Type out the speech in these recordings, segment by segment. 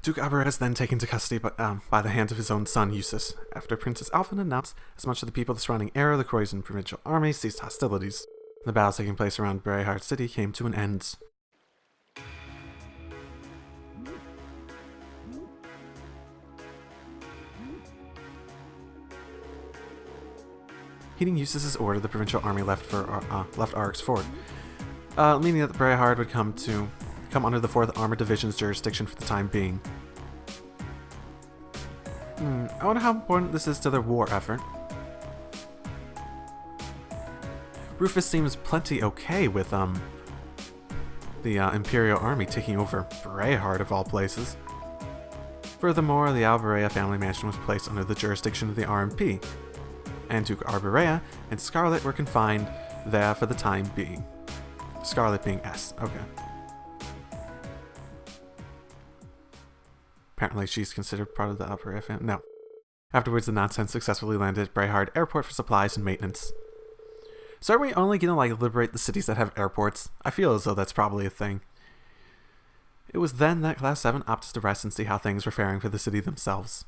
Duke Albert is then taken to custody by the hands of his own son, Eustace, after Princess Alphen announced as much of the people of the surrounding area, the Croatian provincial army ceased hostilities. The battles taking place around Bareahard city came to an end. Heeding Eustace's order, the provincial army left Arx Fort, meaning that the Bareahard would come under the 4th Armored Division's jurisdiction for the time being. I wonder how important this is to their war effort. Rufus seems plenty okay with the Imperial Army taking over Bareahard of all places. Furthermore, the Alberea family mansion was placed under the jurisdiction of the RMP, and Duke Alberea and Scarlet were confined there for the time being. Scarlet being S. Okay. Apparently she's considered part of the Alberea family. No. Afterwards, the nonsense successfully landed at Bareahard Airport for supplies and maintenance. So are we only gonna liberate the cities that have airports? I feel as though that's probably a thing. It was then that Class 7 opted to rest and see how things were faring for the city themselves.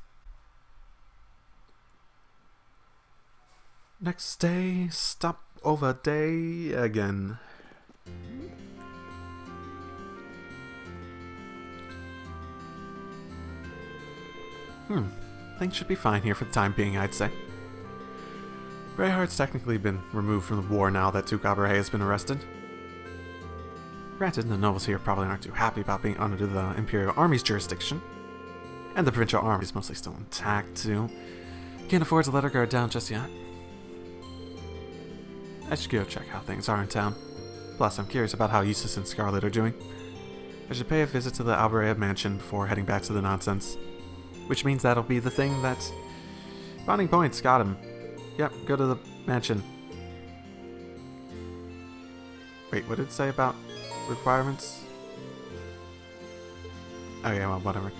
Next day, stopover day again. Things should be fine here for the time being, I'd say. Bareahard's technically been removed from the war now that Duke Alberea has been arrested. Granted, the nobles here probably aren't too happy about being under the Imperial Army's jurisdiction. And the provincial army is mostly still intact, too. Can't afford to let her guard down just yet. I should go check how things are in town. Plus, I'm curious about how Eustace and Scarlet are doing. I should pay a visit to the Alberea mansion before heading back to the nonsense. Which means that'll be the thing that... Bonding points, got him. Yep, go to the mansion. Wait, what did it say about requirements? Oh yeah, well, whatever.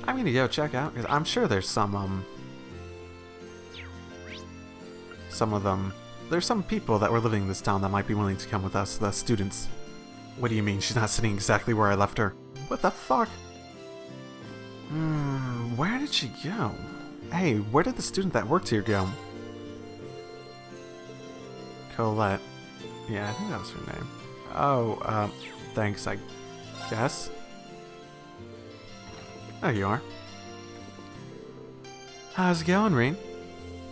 I'm gonna go check out, because I'm sure there's some of them... There's some people that were living in this town that might be willing to come with us, the students. What do you mean? She's not sitting exactly where I left her. What the fuck? Where did she go? Hey, where did the student that worked here go? Colette. Yeah, I think that was her name. Oh, thanks, I guess. There you are. How's it going, Reen?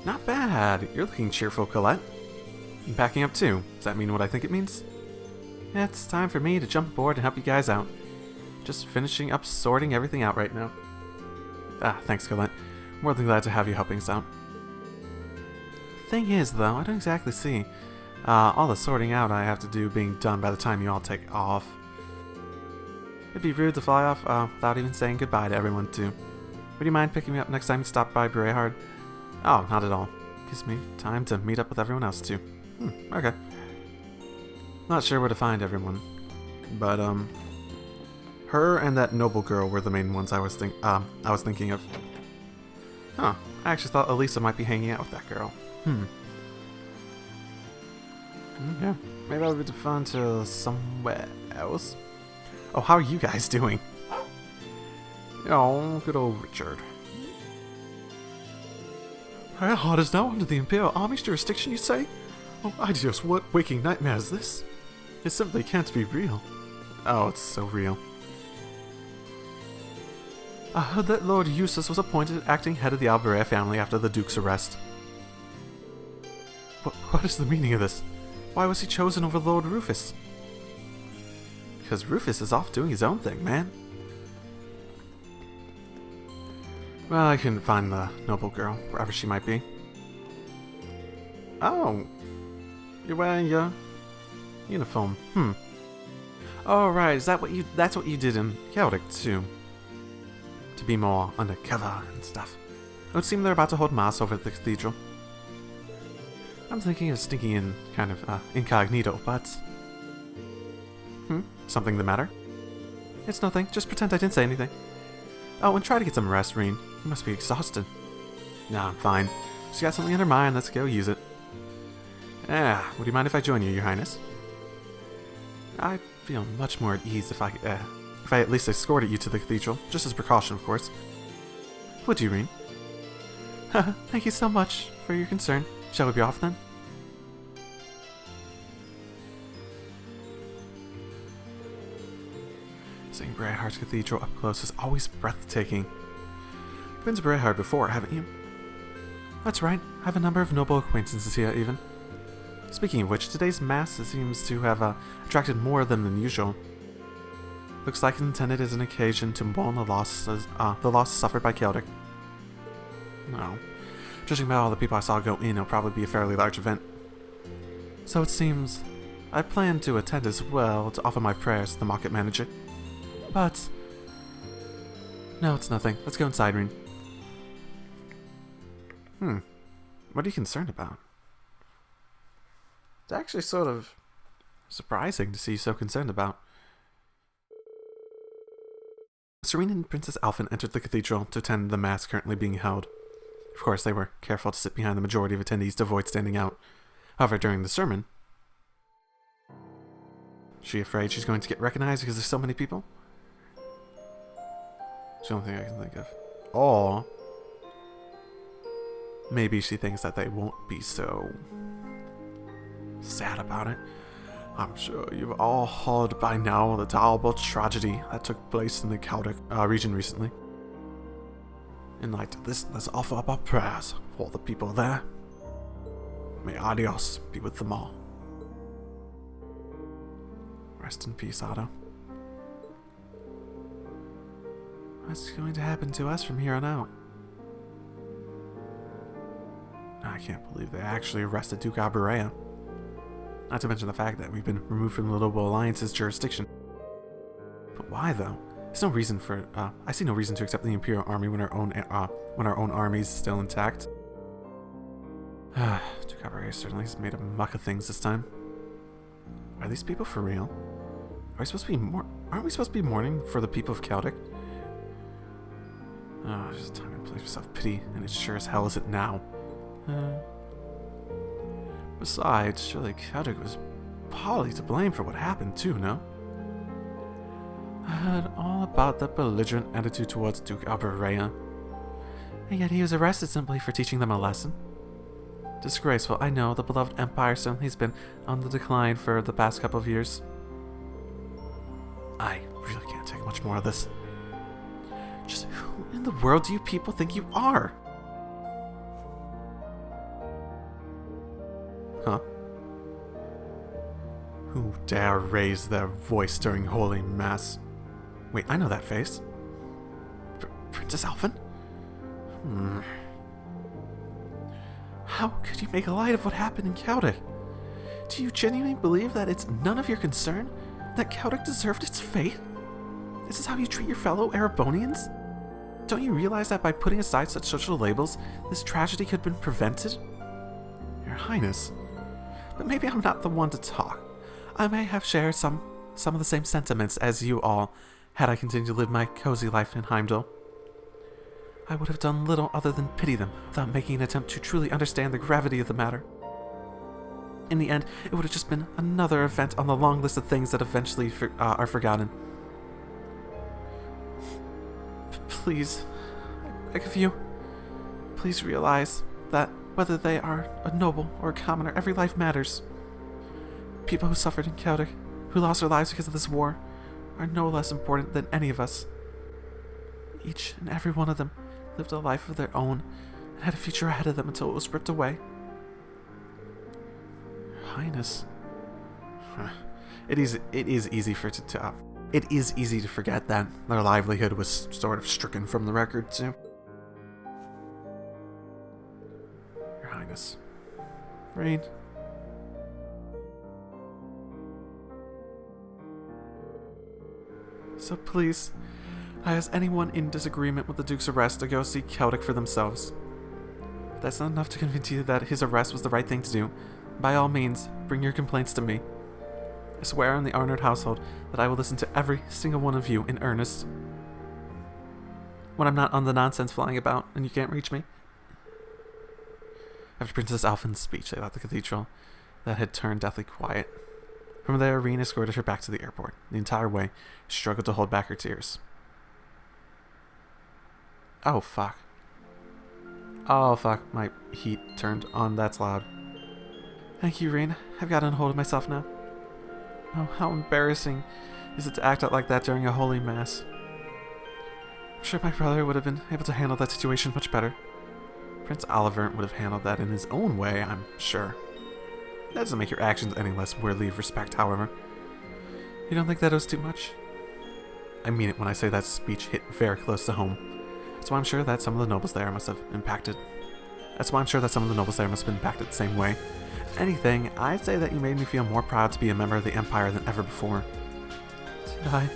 Not bad. You're looking cheerful, Colette. I'm packing up too. Does that mean what I think it means? Yeah, it's time for me to jump aboard and help you guys out. Just finishing up sorting everything out right now. Ah, thanks, Colette. More than glad to have you helping us out. Thing is, though, I don't exactly see all the sorting out I have to do being done by the time you all take off. It'd be rude to fly off without even saying goodbye to everyone, too. Would you mind picking me up next time you stop by Bareahard? Oh, not at all. Gives me time to meet up with everyone else, too. Okay. Not sure where to find everyone. But, her and that noble girl were the main ones I was thinking of. Huh. I actually thought Elisa might be hanging out with that girl. Yeah. Maybe I'll be fun to somewhere else. Oh, how are you guys doing? Oh, good old Richard. Bareahard is now under the Imperial Army's jurisdiction, you say? Oh, ideas, what waking nightmare is this? It simply can't be real. Oh, it's so real. I heard that Lord Eustace was appointed acting head of the Alberea family after the Duke's arrest. What is the meaning of this? Why was he chosen over Lord Rufus? Because Rufus is off doing his own thing, man. Well, I couldn't find the noble girl, wherever she might be. Oh. You're wearing your uniform. Oh, right, that's what you did in Celtic, too. To be more undercover and stuff. It would seem they're about to hold mass over at the Cathedral. I'm thinking of sneaking in kind of incognito, but... Something the matter? It's nothing, just pretend I didn't say anything. Oh, and try to get some rest, Reen. You must be exhausted. Nah, I'm fine. She's got something in her mind, let's go use it. Would you mind if I join you, Your Highness? I'd feel much more at ease if if I at least escorted you to the cathedral, just as precaution, of course. Would you, Reen? Thank you so much for your concern. Shall we be off then? Seeing Bareahard's cathedral up close is always breathtaking. You've been to Bareahard before, haven't you? That's right. I have a number of noble acquaintances here, even. Speaking of which, today's mass seems to have attracted more of them than usual. Looks like it's intended as an occasion to mourn the loss suffered by Celtic. No. Judging by all the people I saw go in, it'll probably be a fairly large event. So it seems I plan to attend as well to offer my prayers to the market manager. But no, it's nothing. Let's go inside, Reen. What are you concerned about? It's actually sort of surprising to see you so concerned about. Serene and Princess Alphen entered the cathedral to attend the mass currently being held. Of course, they were careful to sit behind the majority of attendees to avoid standing out. However, during the sermon... Is she afraid she's going to get recognized because there's so many people? It's the only thing I can think of. Or... maybe she thinks that they won't be so... sad about it. I'm sure you've all heard by now the terrible tragedy that took place in the Celtic region recently. In light of this, let's offer up our prayers for the people there. May Adios be with them all. Rest in peace, Otto. What's going to happen to us from here on out? I can't believe they actually arrested Duke Alberea. Not to mention the fact that we've been removed from the Noble Alliance's jurisdiction. But why, though? There's no reason for. I see no reason to accept the Imperial Army when our own army is still intact. Duke Alberea certainly has made a muck of things this time. Are these people for real? Are we supposed to be aren't we supposed to be mourning for the people of Celtic? Oh, just time and place for self-pity, and it sure as hell isn't now. Besides, surely Celtic was partly to blame for what happened too, no? I heard all about the belligerent attitude towards Duke Alberea, and yet he was arrested simply for teaching them a lesson. Disgraceful, I know. The beloved empire certainly has been on the decline for the past couple of years. I really can't take much more of this. Just who in the world do you people think you are? Huh? Who dare raise their voice during Holy Mass? Wait, I know that face. Princess Alphen? How could you make light of what happened in Celtic? Do you genuinely believe that it's none of your concern? That Celtic deserved its fate? This is how you treat your fellow Erebonians? Don't you realize that by putting aside such social labels, this tragedy could have been prevented? Your Highness. But maybe I'm not the one to talk. I may have shared some of the same sentiments as you all, had I continued to live my cozy life in Heimdall. I would have done little other than pity them, without making an attempt to truly understand the gravity of the matter. In the end, it would have just been another event on the long list of things that eventually are forgotten. Please, I beg of you, please realize that whether they are a noble or a commoner, every life matters. People who suffered in Celtic, who lost their lives because of this war, are no less important than any of us. Each and every one of them lived a life of their own and had a future ahead of them until it was ripped away. Your Highness. It is easy to forget that their livelihood was sort of stricken from the record too. Your Highness. Rain. So please, I ask anyone in disagreement with the Duke's arrest to go see Celtic for themselves. If that's not enough to convince you that his arrest was the right thing to do, by all means, bring your complaints to me. I swear on the Arnard household that I will listen to every single one of you in earnest. When I'm not on the nonsense flying about and you can't reach me. After Princess Alphen's speech, they left the cathedral that had turned deathly quiet. From there, Reen escorted her back to the airport. The entire way, she struggled to hold back her tears. Oh, fuck. Oh, fuck. My heat turned on. That's loud. Thank you, Reen. I've gotten a hold of myself now. Oh, how embarrassing is it to act out like that during a holy mass? I'm sure my brother would have been able to handle that situation much better. Prince Oliver would have handled that in his own way, I'm sure. That doesn't make your actions any less worthy of respect, however. You don't think that was too much? I mean it when I say that speech hit very close to home. That's why I'm sure that some of the nobles there must have been impacted the same way. If anything, I'd say that you made me feel more proud to be a member of the Empire than ever before. Did I?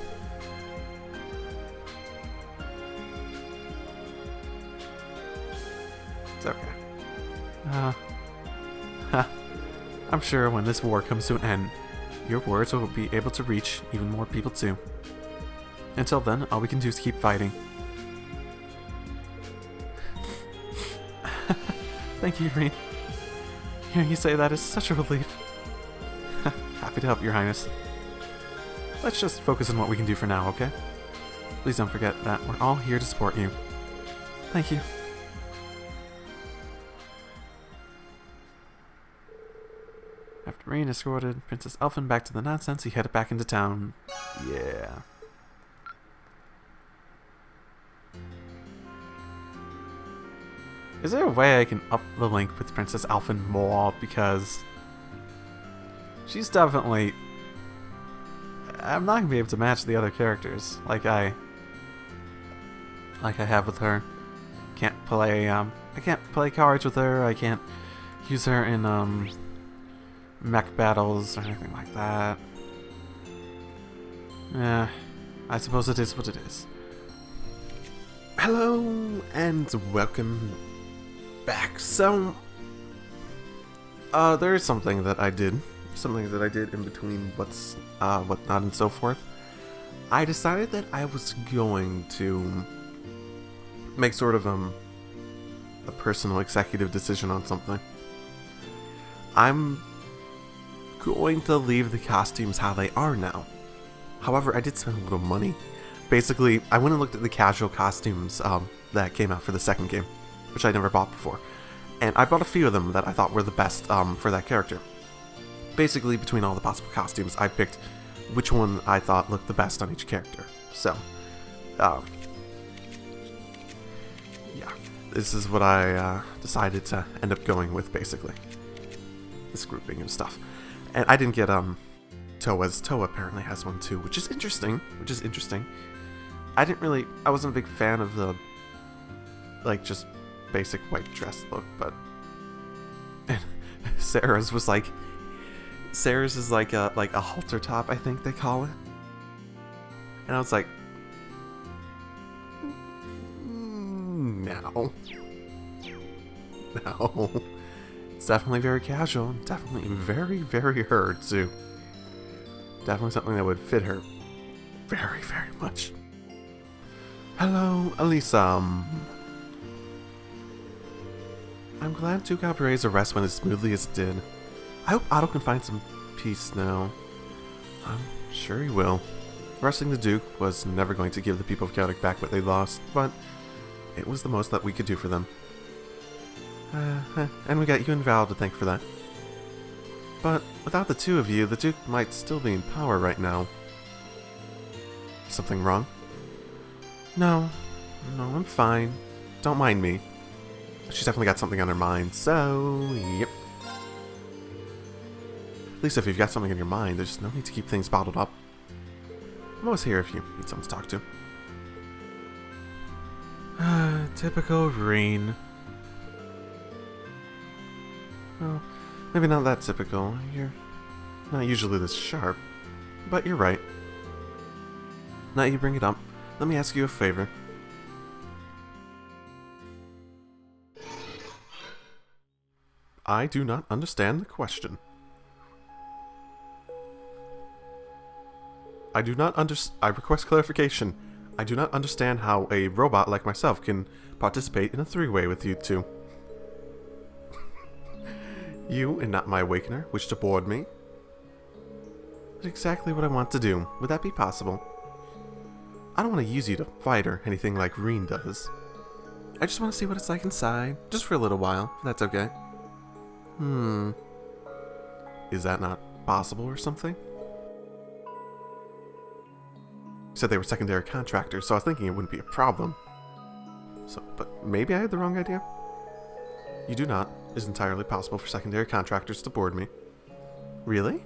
It's okay. I'm sure when this war comes to an end, your words will be able to reach even more people too. Until then, all we can do is keep fighting. Thank you, Reen. Hearing you say that is such a relief. Happy to help, Your Highness. Let's just focus on what we can do for now, okay? Please don't forget that we're all here to support you. Thank you. After Reen escorted Princess Elfin back to the nonsense, he headed back into town. Yeah. Is there a way I can up the link with Princess Elfin more? Because she's definitely... I'm not going to be able to match the other characters like I have with her. I can't play cards with her. I can't use her in mech battles or anything like that. Yeah, I suppose it is what it is. Hello and welcome back. So, there is something that I did in between what's whatnot and so forth. I decided that I was going to make sort of a personal executive decision on something. I'm going to leave the costumes how they are now. However, I did spend a little money. Basically, I went and looked at the casual costumes that came out for the second game, which I never bought before. And I bought a few of them that I thought were the best for that character. Basically, between all the possible costumes, I picked which one I thought looked the best on each character. So, yeah. This is what I decided to end up going with, basically. This grouping of stuff. And I didn't get Toa's. Toa apparently has one too, which is interesting. I wasn't a big fan of the just basic white dress look, but Sarah's is like a halter top, I think they call it. And I was like, no. It's definitely very casual, definitely very, very her too. Definitely something that would fit her very, very much. Hello, Elisa. I'm glad Duke Albare's arrest went as smoothly as it did. I hope Otto can find some peace now. I'm sure he will. Arresting the Duke was never going to give the people of Chaotic back what they lost, but it was the most that we could do for them. And we got you and Val to thank for that. But without the two of you, the Duke might still be in power right now. Something wrong? No, I'm fine. Don't mind me. She's definitely got something on her mind, so yep. At least if you've got something on your mind, there's no need to keep things bottled up. I'm always here if you need someone to talk to. Typical Reen. Well, maybe not that typical. You're not usually this sharp. But you're right. Now you bring it up, let me ask you a favor. I do not understand the question. I request clarification. I do not understand how a robot like myself can participate in a three-way with you two. You, and not my awakener, wish to board me? That's exactly what I want to do. Would that be possible? I don't want to use you to fight or anything like Reen does. I just want to see what it's like inside, just for a little while, if that's okay. Is that not possible or something? You said they were secondary contractors, so I was thinking it wouldn't be a problem. But maybe I had the wrong idea? You do not. It is entirely possible for secondary contractors to board me. Really?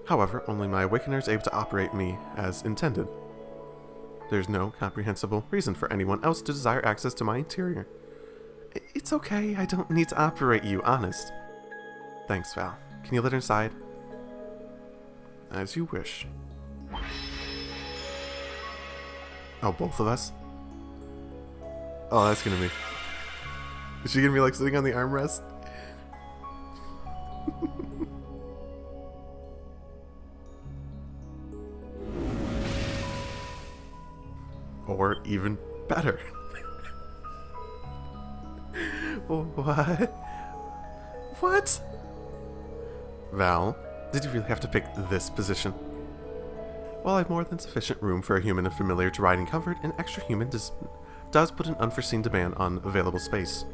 However, only my Awakener is able to operate me as intended. There's no comprehensible reason for anyone else to desire access to my interior. It's okay, I don't need to operate you, honest. Thanks, Val. Can you let her inside? As you wish. Oh, both of us? Oh, that's gonna be... Is she gonna be like sitting on the armrest? Or even better. What? What? Val, did you really have to pick this position? While I have more than sufficient room for a human familiar to ride in comfort, an extra human does put an unforeseen demand on available space.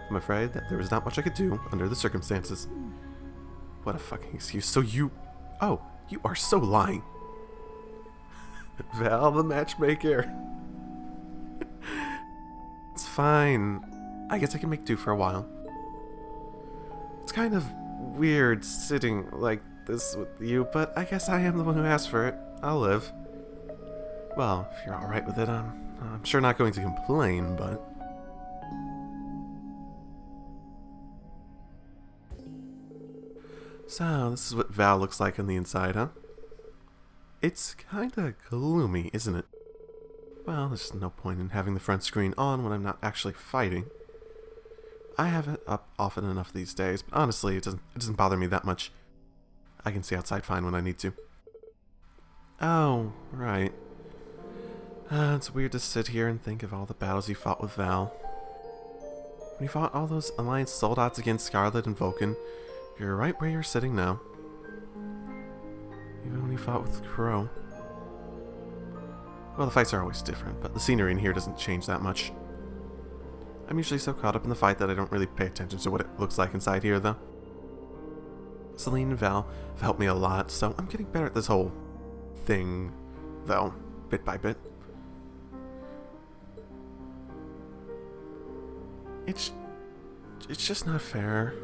I'm afraid that there is not much I could do under the circumstances. What a fucking excuse. So you... Oh, you are so lying. Val the matchmaker. It's fine. I guess I can make do for a while. It's kind of weird sitting like this with you, but I guess I am the one who asked for it. I'll live. Well, if you're alright with it, I'm sure not going to complain, but... So, this is what Val looks like on the inside, huh? It's kinda gloomy, isn't it? Well, there's no point in having the front screen on when I'm not actually fighting. I have it up often enough these days, but honestly, it doesn't bother me that much. I can see outside fine when I need to. Oh, right. It's weird to sit here and think of all the battles you fought with Val. When you fought all those Alliance soldats against Scarlet and Vulcan, you're right where you're sitting now. Even when you fought with Crow. Well, the fights are always different, but the scenery in here doesn't change that much. I'm usually so caught up in the fight that I don't really pay attention to what it looks like inside here, though. Celine and Val have helped me a lot, so I'm getting better at this whole thing, though, bit by bit. It's just not fair.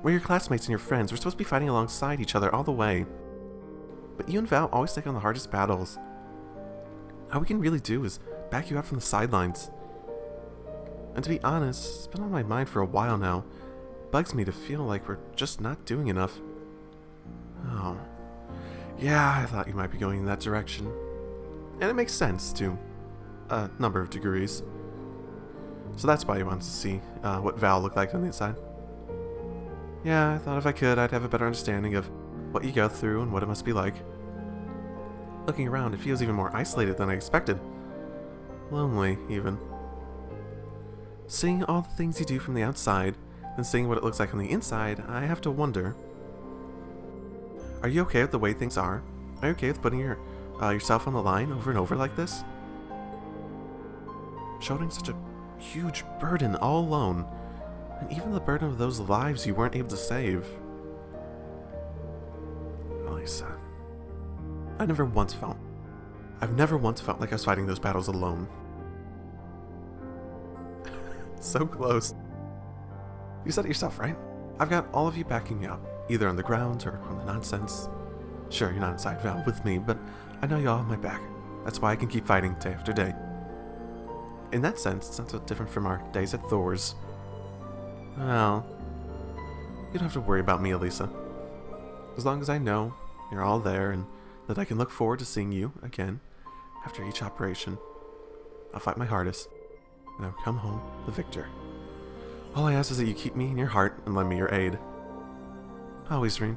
We're your classmates and your friends. We're supposed to be fighting alongside each other all the way. But you and Val always take on the hardest battles. All we can really do is back you up from the sidelines. And to be honest, it's been on my mind for a while now. It bugs me to feel like we're just not doing enough. Oh. Yeah, I thought you might be going in that direction. And it makes sense, to a number of degrees. So that's why you wanted to see what Val looked like on the inside. Yeah, I thought if I could, I'd have a better understanding of what you go through and what it must be like. Looking around, it feels even more isolated than I expected. Lonely, even. Seeing all the things you do from the outside, and seeing what it looks like on the inside, I have to wonder. Are you okay with the way things are? Are you okay with putting yourself on the line over and over like this? Shouldering such a huge burden all alone, and even the burden of those lives you weren't able to save. Lisa, I've never once felt like I was fighting those battles alone. So close. You said it yourself, right? I've got all of you backing me up, either on the ground or on the nonsense. Sure, you're not inside Val with me, but I know you all have my back. That's why I can keep fighting day after day. In that sense, it's not so different from our days at Thor's. Well, you don't have to worry about me, Elisa. As long as I know you're all there and that I can look forward to seeing you again after each operation, I'll fight my hardest, and I'll come home the victor. All I ask is that you keep me in your heart and lend me your aid. Always, Reen.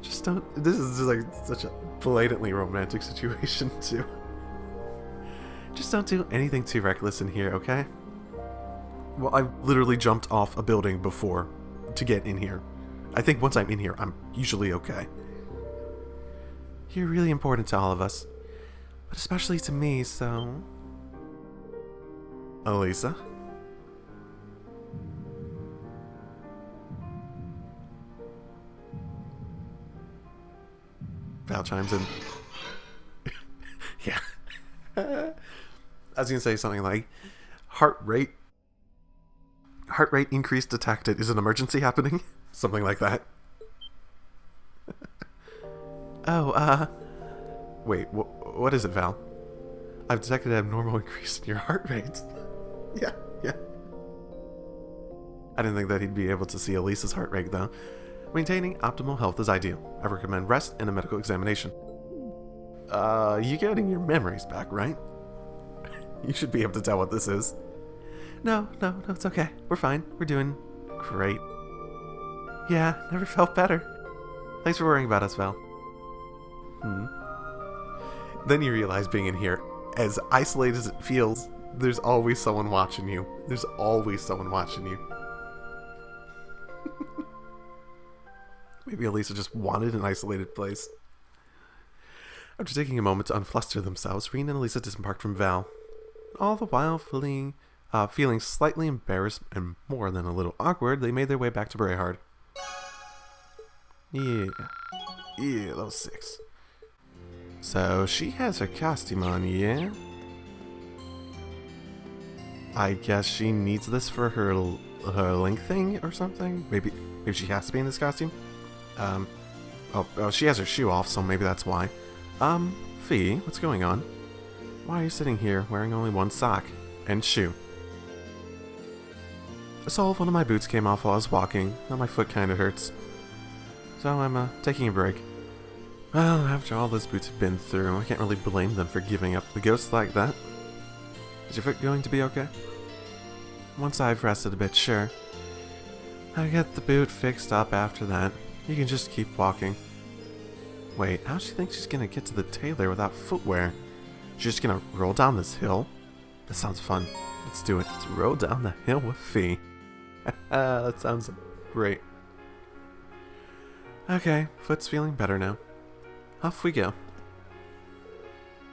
Just don't... This is just like such a blatantly romantic situation, too. Just don't do anything too reckless in here, okay? Well, I've literally jumped off a building before to get in here. I think once I'm in here, I'm usually okay. You're really important to all of us, but especially to me, so... Elisa? Val chimes in. Yeah. I was gonna say something like, heart rate increase detected. Is an emergency happening? Something like that. Oh, wait, what is it, Val? I've detected an abnormal increase in your heart rate. Yeah. I didn't think that he'd be able to see Elisa's heart rate, though. Maintaining optimal health is ideal. I recommend rest and a medical examination. You getting your memories back, right? You should be able to tell what this is. No, it's okay. We're fine. We're doing great. Yeah, never felt better. Thanks for worrying about us, Val. Then you realize being in here, as isolated as it feels, there's always someone watching you. There's always someone watching you. Maybe Elisa just wanted an isolated place. After taking a moment to unfluster themselves, Reen and Elisa disembarked from Val. All the while feeling slightly embarrassed and more than a little awkward, they made their way back to Bareahard. Yeah, those 6. So she has her costume on, yeah? I guess she needs this for her link thing or something? Maybe she has to be in this costume? She has her shoe off, so maybe that's why. Fee, what's going on? Why are you sitting here wearing only one sock and shoe? The sole of one of my boots came off while I was walking. Now my foot kinda hurts. So I'm, taking a break. Well, after all those boots have been through, I can't really blame them for giving up the ghost like that. Is your foot going to be okay? Once I've rested a bit, sure. I'll get the boot fixed up after that. You can just keep walking. Wait, how does she think she's gonna get to the tailor without footwear? She's just gonna roll down this hill? That sounds fun. Let's do it. Let's roll down the hill with Fee. That sounds great. Okay, foot's feeling better now. Off we go.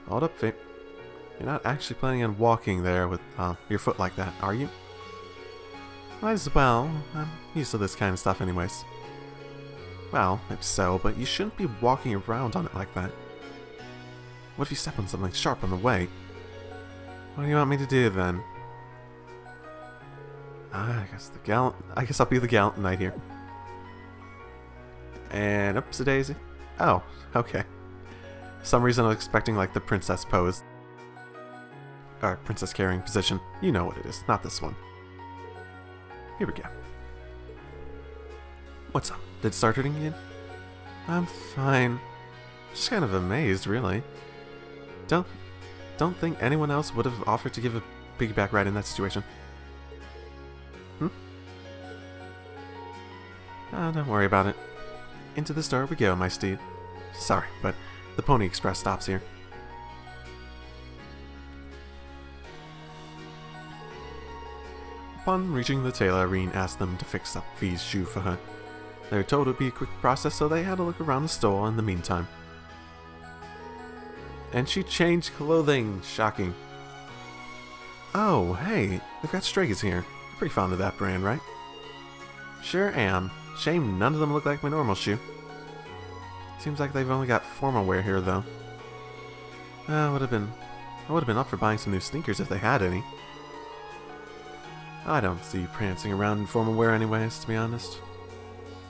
Hold up, Fee. You're not actually planning on walking there with your foot like that, are you? Might as well. I'm used to this kind of stuff anyways. Well, maybe so, but you shouldn't be walking around on it like that. What if you step on something sharp on the way? What do you want me to do then? I guess I'll be the gallant knight here. And oopsie-daisy. Oh, okay. For some reason I was expecting like the princess pose. Or princess carrying position. You know what it is, not this one. Here we go. What's up? Did it start hurting again? I'm fine. Just kind of amazed, really. Don't think anyone else would have offered to give a piggyback ride in that situation. Don't worry about it. Into the store we go, my steed. Sorry, but the Pony Express stops here. Upon reaching the tailor, Reen asked them to fix up Fee's shoe for her. They were told it would be a quick process, so they had a look around the store in the meantime. And she changed clothing. Shocking. Oh, hey, they've got Stray's here. You're pretty fond of that brand, right? Sure am. Shame none of them look like my normal shoe. Seems like they've only got formal wear here, though. I would have been up for buying some new sneakers if they had any. I don't see you prancing around in formal wear anyways, to be honest.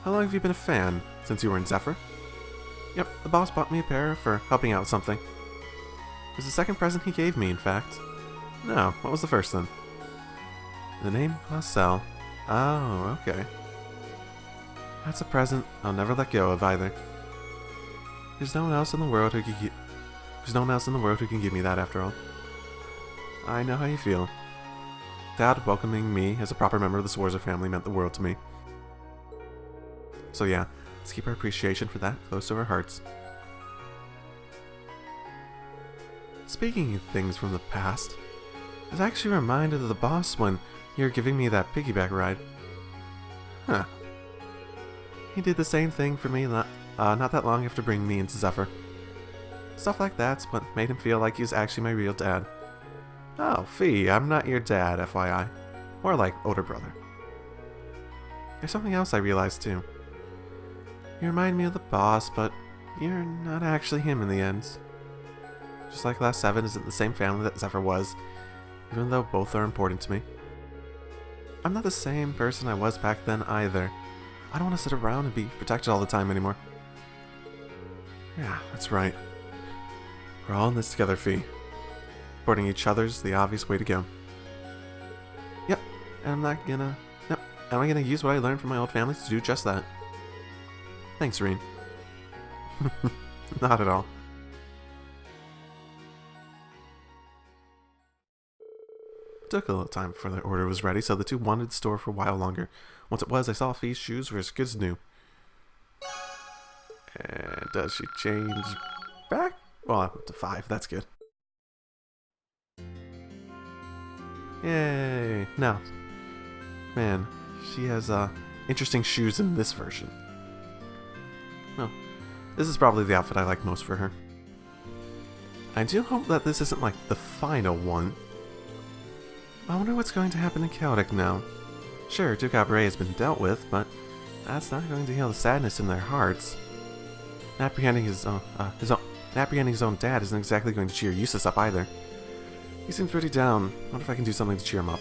How long have you been a fan? Since you were in Zephyr? Yep, the boss bought me a pair for helping out with something. It was the second present he gave me, in fact. No, what was the first then? The name Marcel. Oh, okay. That's a present I'll never let go of either. There's no one else in the world who can give me that after all. I know how you feel. Dad welcoming me as a proper member of the Swarzer family meant the world to me. So yeah, let's keep our appreciation for that close to our hearts. Speaking of things from the past, I was actually reminded of the boss when you were giving me that piggyback ride. Huh. He did the same thing for me not that long after bringing me into Zephyr. Stuff like that's what made him feel like he was actually my real dad. Oh, Fee, I'm not your dad, FYI. More like older brother. There's something else I realized too. You remind me of the boss, but you're not actually him in the end. Just like Last 7 isn't the same family that Zephyr was, even though both are important to me. I'm not the same person I was back then either. I don't want to sit around and be protected all the time anymore. Yeah, that's right. We're all in this together, Fee. Supporting each other's the obvious way to go. Yep, and I'm gonna use what I learned from my old families to do just that. Thanks, Reen. Not at all. It took a little time before the order was ready, so the two wandered the store for a while longer. Once it was, I saw Fee's shoes were as good as new. And does she change back? Well, I'm up to 5. That's good. Yay! Now, man, she has interesting shoes in this version. Well, this is probably the outfit I like most for her. I do hope that this isn't like the final one. I wonder what's going to happen in Celtic now. Sure, Duke Cabaret has been dealt with, but that's not going to heal the sadness in their hearts. Apprehending his own dad isn't exactly going to cheer Eustace up either. He seems pretty down. Wonder if I can do something to cheer him up.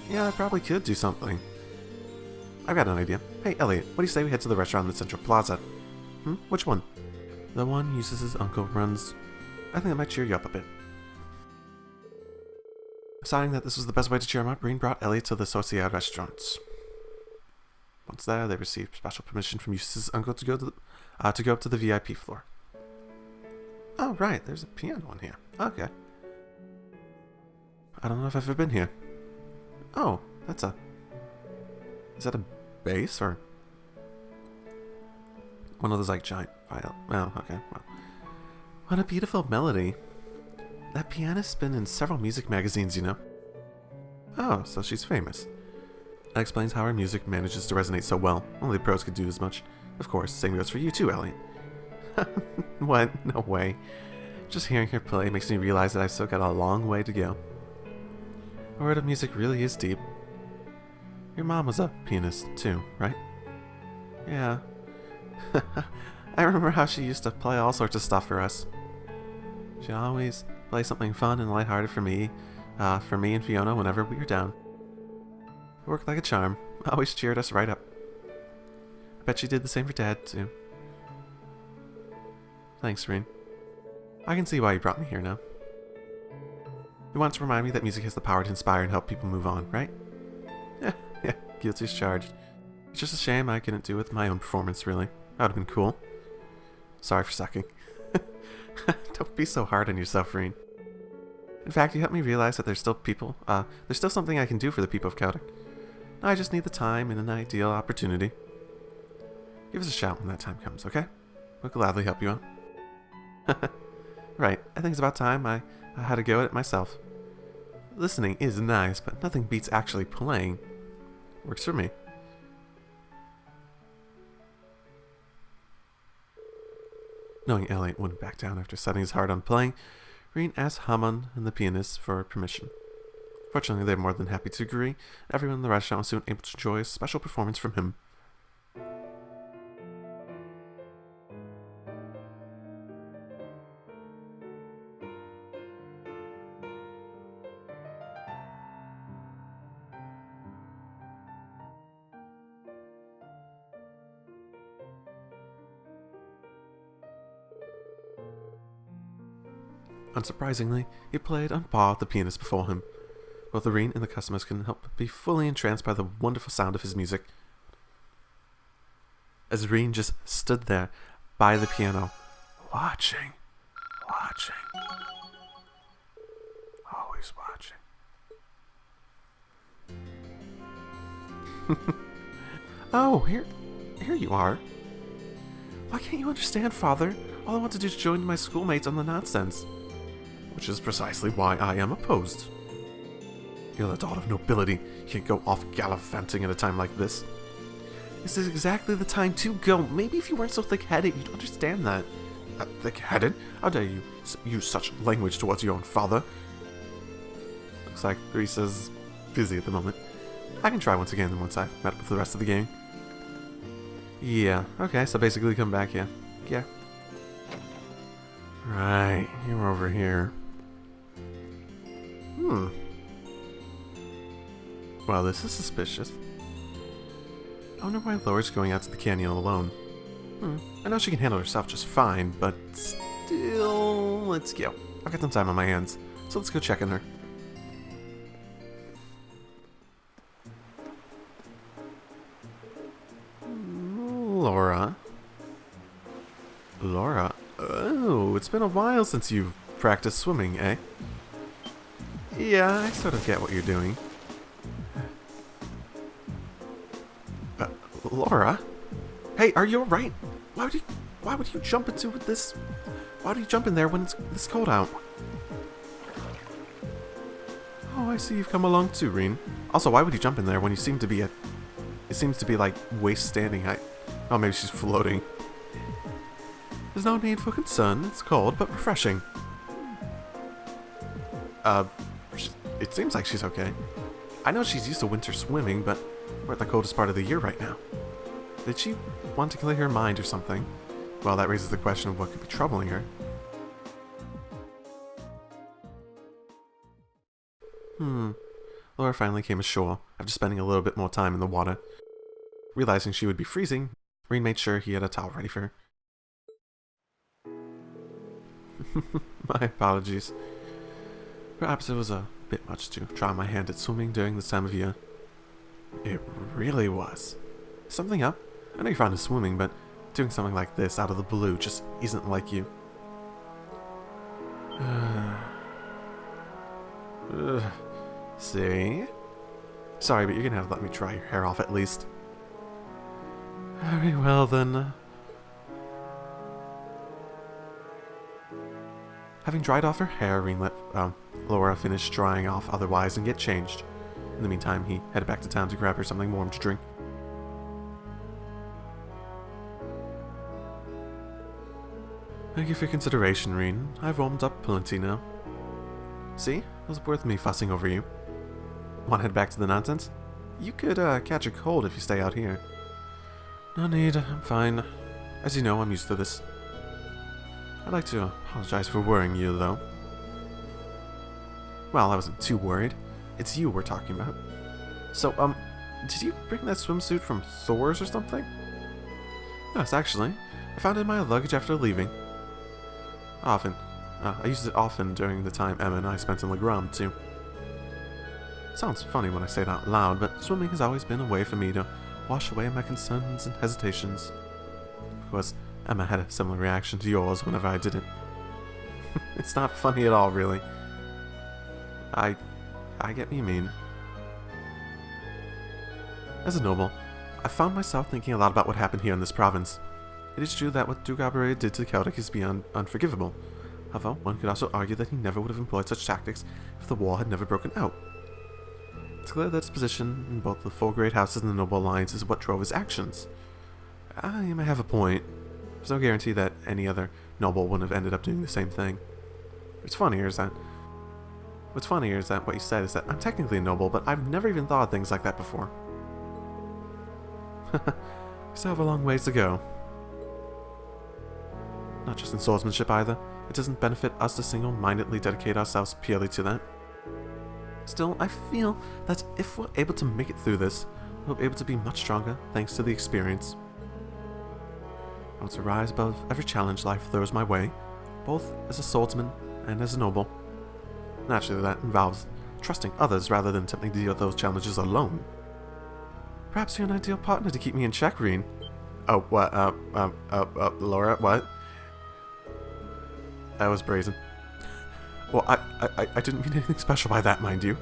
Yeah, I probably could do something. I've got an idea. Hey, Elliot, what do you say we head to the restaurant in the Central Plaza? Which one? The one Eustace's uncle runs. I think that might cheer you up a bit. Deciding that this was the best way to cheer him up, Reen brought Elliot to the Sociedad restaurants. Once there, they received special permission from Eustace's uncle to go up to the VIP floor. Oh, right, there's a piano in here. Okay. I don't know if I've ever been here. Oh, is that a bass or one of those like giant viol? Oh, okay. Well, what a beautiful melody. That pianist's been in several music magazines, you know. Oh, so she's famous. That explains how her music manages to resonate so well. Only the pros could do as much. Of course, same goes for you too, Elliot. What? No way. Just hearing her play makes me realize that I've still got a long way to go. The word of music really is deep. Your mom was a pianist too, right? Yeah. I remember how she used to play all sorts of stuff for us. She'd always play something fun and lighthearted for me and Fiona whenever we were down. It worked like a charm. Always cheered us right up. I bet she did the same for Dad too. Thanks, Reen. I can see why you brought me here now. You want to remind me that music has the power to inspire and help people move on, right? Yeah, guilty as charged. It's just a shame I couldn't do it with my own performance, really. That would have been cool. Sorry for sucking. Don't be so hard on yourself, Reen. In fact, you helped me realize that there's still something I can do for the people of Celtic. I just need the time and an ideal opportunity. Give us a shout when that time comes, okay? We'll gladly help you out. Right, I think it's about time I had a go at it myself. Listening is nice, but nothing beats actually playing. Works for me. Knowing Elliot wouldn't back down after setting his heart on playing, Reen asked Haman and the pianist for permission. Fortunately, they were more than happy to agree. Everyone in the restaurant was soon able to enjoy a special performance from him. Unsurprisingly, he played on par with the pianist before him. Both Reen and the customers couldn't help but be fully entranced by the wonderful sound of his music. As Reen just stood there by the piano, watching, always watching. Oh, here you are. Why can't you understand, Father? All I want to do is join my schoolmates on the nonsense. Which is precisely why I am opposed. You're the daughter of nobility. You can't go off gallivanting at a time like this. This is exactly the time to go. Maybe if you weren't so thick-headed, you'd understand that. Thick-headed? How dare you use such language towards your own father? Looks like Risa's busy at the moment. I can try once again once I've met up with the rest of the gang. Yeah, okay, so basically come back here. Yeah. Right, you're over here. Well, this is suspicious. I wonder why LoH's going out to the canyon alone. I know she can handle herself just fine, but still, let's go. I've got some time on my hands, so let's go check on her. Laura? Oh, it's been a while since you've practiced swimming, eh? Yeah, I sort of get what you're doing. Laura? Hey, are you alright? Why would you jump into this? Why do you jump in there when it's this cold out? Oh, I see you've come along too, Reen. Also, why would you jump in there when you seem to be at... It seems to be like waist standing height. Oh, maybe she's floating. There's no need for concern. It's cold, but refreshing. It seems like she's okay. I know she's used to winter swimming, but we're at the coldest part of the year right now. Did she want to clear her mind or something? Well, that raises the question of what could be troubling her. Laura finally came ashore after spending a little bit more time in the water. Realizing she would be freezing, Reen made sure he had a towel ready for her. My apologies. Perhaps it was a bit much to try my hand at swimming during this time of year. It really was. Something up? I know you're fond of swimming, but doing something like this out of the blue just isn't like you. See? Sorry, but you're gonna have to let me dry your hair off at least. Very well then. Having dried off her hair, Reen let Laura finish drying off otherwise and get changed. In the meantime, he headed back to town to grab her something warm to drink. Thank you for your consideration, Reen. I've warmed up plenty now. See? It was worth me fussing over you. Want to head back to the nonsense? You could catch a cold if you stay out here. No need, I'm fine. As you know, I'm used to this. I'd like to apologize for worrying you, though. Well, I wasn't too worried. It's you we're talking about. So, did you bring that swimsuit from Thor's or something? Yes, actually. I found it in my luggage after leaving. Often. I used it often during the time Emma and I spent in Legram, too. Sounds funny when I say it out loud, but swimming has always been a way for me to wash away my concerns and hesitations. Of course, Emma had a similar reaction to yours whenever I did it. It's not funny at all, really. I get what you mean. As a noble, I found myself thinking a lot about what happened here in this province. It is true that what Duke Bareahard did to the Celtic is beyond unforgivable. However, one could also argue that he never would have employed such tactics if the war had never broken out. It's clear that his position in both the four great houses and the noble alliance is what drove his actions. I may have a point. There's no guarantee that any other noble wouldn't have ended up doing the same thing. What's funnier is that what you said is that I'm technically a noble, but I've never even thought of things like that before. We still have a long ways to go. Not just in swordsmanship either. It doesn't benefit us to single-mindedly dedicate ourselves purely to that. Still, I feel that if we're able to make it through this, we'll be able to be much stronger thanks to the experience. I want to rise above every challenge life throws my way, both as a swordsman and as a noble. Naturally, that involves trusting others rather than attempting to deal with those challenges alone. Perhaps you're an ideal partner to keep me in check, Reen. Oh, what, Laura, what? That was brazen. Well, I didn't mean anything special by that, mind you.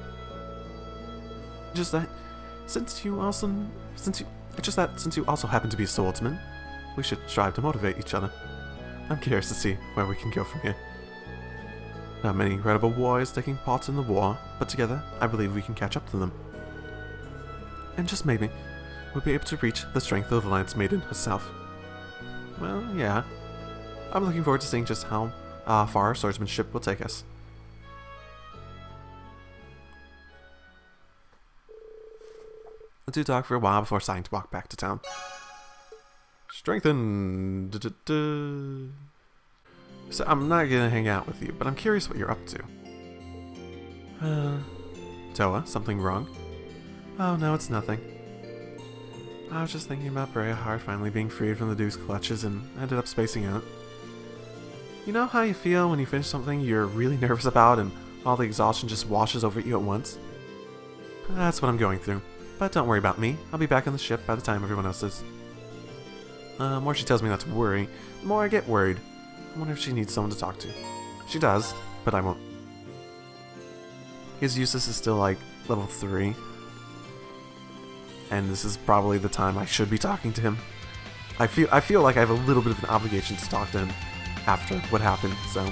Just that, since you also happen to be a swordsman, we should strive to motivate each other. I'm curious to see where we can go from here. There are many incredible warriors taking part in the war, but together, I believe we can catch up to them. And just maybe, would be able to reach the strength of the Lance Maiden herself. Well, yeah. I'm looking forward to seeing just how far our swordsmanship will take us. The two talk for a while before deciding to walk back to town. Strengthen. So I'm not gonna hang out with you, but I'm curious what you're up to. Toa, something wrong? Oh no, it's nothing. I was just thinking about Bareahard finally being freed from the Duke's clutches and ended up spacing out. You know how you feel when you finish something you're really nervous about and all the exhaustion just washes over you at once? That's what I'm going through. But don't worry about me. I'll be back on the ship by the time everyone else is. The more she tells me not to worry, the more I get worried. I wonder if she needs someone to talk to. She does, but I won't. His Eustace is still like level 3. And this is probably the time I should be talking to him. I feel like I have a little bit of an obligation to talk to him after what happened, so